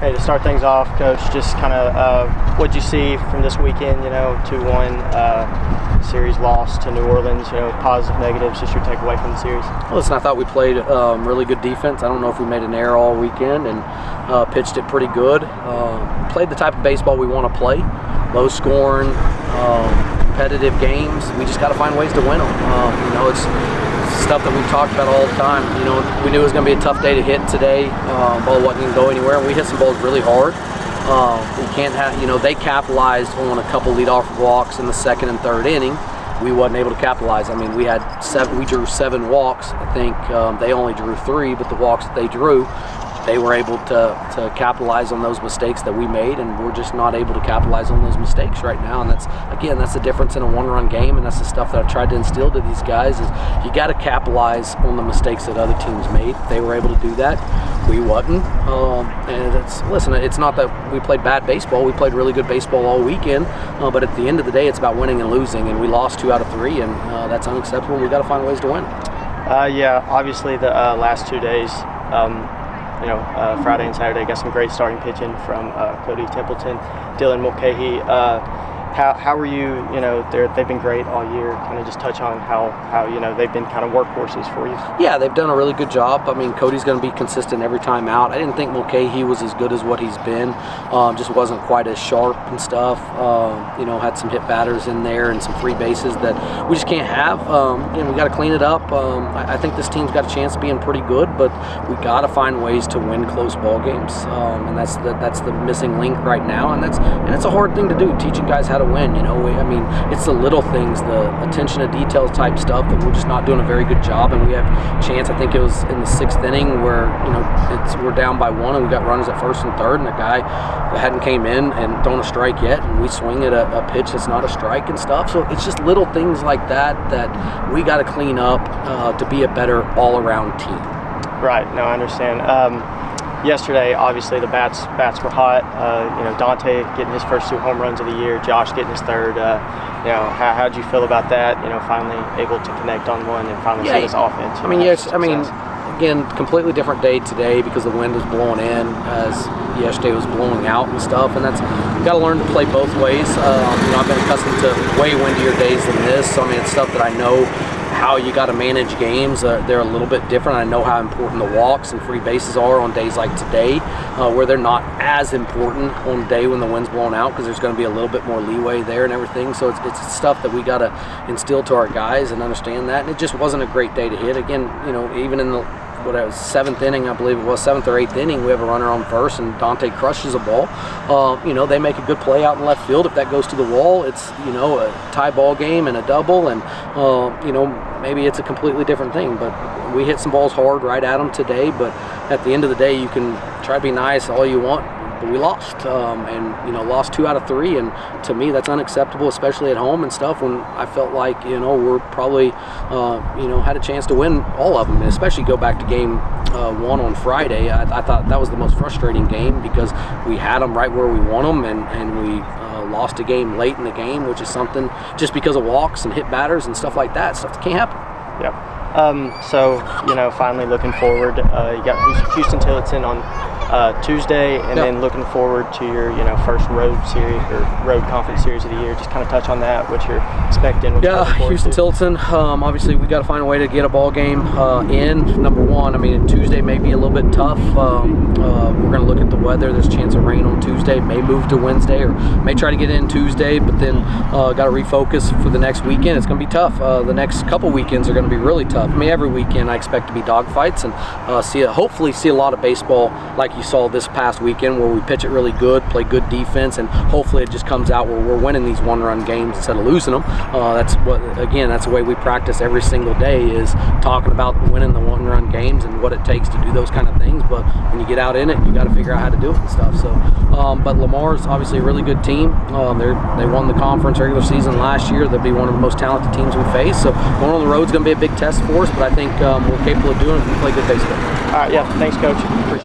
Hey, to start things off, Coach, just kind of what'd you see from this weekend, 2-1 series loss to New Orleans, positive, negatives, just your takeaway from the series? Well, listen, I thought we played really good defense. I don't know if we made an error all weekend and pitched it pretty good. Played the type of baseball we want to play, low scoring, competitive games. We just got to find ways to win them. It's stuff that we've talked about all the time. We knew it was going to be a tough day to hit today. Ball wasn't going to go anywhere, and we hit some balls really hard. We can't have, they capitalized on a couple leadoff walks in the second and third inning. We wasn't able to capitalize. I mean, we drew 7 walks. I think they only drew 3, but the walks that they drew, they were able to capitalize on those mistakes that we made, and we're just not able to capitalize on those mistakes right now. And that's the difference in a one-run game, and that's the stuff that I've tried to instill to these guys is you got to capitalize on the mistakes that other teams made. They were able to do that. We wasn't. It's not that we played bad baseball. We played really good baseball all weekend, but at the end of the day, it's about winning and losing, and we lost 2 out of 3, and that's unacceptable. We got to find ways to win. Obviously the last 2 days, Friday and Saturday, got some great starting pitching from Cody Templeton, Dylan Mulcahy. How were you? They've been great all year. Kind of just touch on how they've been kind of workhorses for you. Yeah, they've done a really good job. I mean, Cody's going to be consistent every time out. I didn't think Mulcahy was as good as what he's been. Just wasn't quite as sharp and stuff. Had some hit batters in there and some free bases that we just can't have. We got to clean it up. I think this team's got a chance of being pretty good, but we got to find ways to win close ball games, and that's the missing link right now. And it's a hard thing to do, teaching guys how to win. It's the little things, the attention to detail type stuff that we're just not doing a very good job. And we have a chance. I think it was in the 6th inning where we're down by 1 and we got runners at first and third, and the guy hadn't came in and thrown a strike yet, and we swing at a pitch that's not a strike and stuff. So it's just little things like that we got to clean up to be a better all-around team. Right. No, I understand. Yesterday, obviously, the bats were hot. Dante getting his first 2 home runs of the year, Josh getting his third. How'd you feel about that? Finally able to connect on one and finally see his offense. Again, completely different day today because the wind was blowing in as yesterday was blowing out and stuff, and you got to learn to play both ways. I've been accustomed to way windier days than this, so it's stuff that I know how you got to manage games. They're a little bit different. I know how important the walks and free bases are on days like today, where they're not as important on a day when the wind's blowing out because there's going to be a little bit more leeway there and everything. So it's stuff that we got to instill to our guys and understand that. And it just wasn't a great day to hit. Again, even in the 7th inning, I believe it was 7th or 8th inning, we have a runner on first and Dante crushes a ball. They make a good play out in left field. If that goes to the wall, it's a tie ball game and a double, and maybe it's a completely different thing. But we hit some balls hard right at them today. But at the end of the day, you can try to be nice all you want, but we lost, lost 2 out of 3, and to me that's unacceptable, especially at home and stuff, when I felt like we're probably had a chance to win all of them, and especially go back to game 1 on Friday. I thought that was the most frustrating game because we had them right where we want them, and we lost a game late in the game, which is something just because of walks and hit batters and stuff like that, stuff that can't happen. Yep. Finally looking forward, you got Houston Tillotson on Tuesday, and then looking forward to your first road series or road conference series of the year. Just kind of touch on that, what you're expecting. Houston Tillotson. Obviously, we got to find a way to get a ball game in. Number one, Tuesday may be a little bit tough. We're going to look at the weather. There's a chance of rain on Tuesday. May move to Wednesday, or may try to get in Tuesday, but then got to refocus for the next weekend. It's going to be tough. The next couple weekends are going to be really tough. Every weekend I expect to be dogfights and hopefully see a lot of baseball like you saw this past weekend, where we pitch it really good, play good defense, and hopefully it just comes out where we're winning these one-run games instead of losing them. That's the way we practice every single day, is talking about winning the one-run games and what it takes to do those kind of things. But when you get out in it, you got to figure out how to do it and stuff. So, but Lamar's obviously a really good team. They won the conference regular season last year. They'll be one of the most talented teams we face. So going on the road is going to be a big test for us, but I think we're capable of doing it if we play good baseball. All right, thanks, Coach.